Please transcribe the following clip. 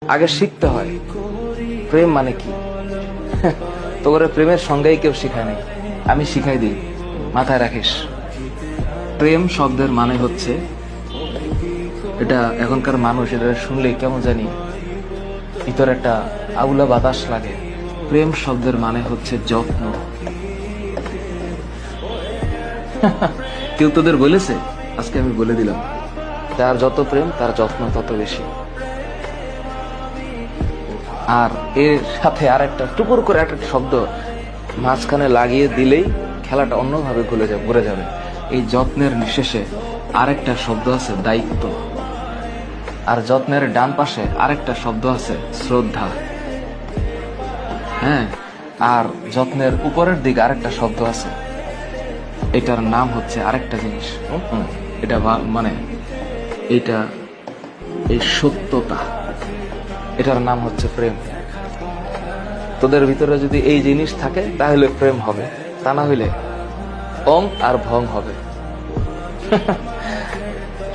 আগে শিখতে হয় প্রেম মানে কি। তোর প্রেমের সঙ্গেই কেউ শিখায় নাই, আমি শিখাই দিই, মাথায় রাখিস। প্রেম শব্দের মানে হচ্ছে, এটা এখনকার মানুষ এটা শুনলেই কেমন জানি ভিতরে একটা আউলা বাতাস লাগে। প্রেম শব্দের মানে হচ্ছে যত্ন। কেউ তোদের বলেছে? আজকে আমি বলে দিলাম, তার যত প্রেম তার যত্ন তত বেশি। আর এর সাথে আর একটা টুকুর করে একটা শব্দ মাঝখানে লাগিয়ে দিলেই খেলাটা অন্যভাবে ঘুরে যাবে। এই যত্নের নিঃশেষে আরেকটা শব্দ আছে দায়িত্ব, আর যত্নের ডান পাশে আরেকটা শব্দ আছে শ্রদ্ধা। হ্যাঁ, আর যত্নের উপরের দিকে আরেকটা শব্দ আছে, এটার নাম হচ্ছে আরেকটা জিনিস। এটা মানে এটা এই সত্যতা, এটার নাম হচ্ছে প্রেম। তোদের ভিতরে যদি এই জিনিস থাকে তাহলে প্রেম হবে, তা না হইলে অং আর ভং হবে।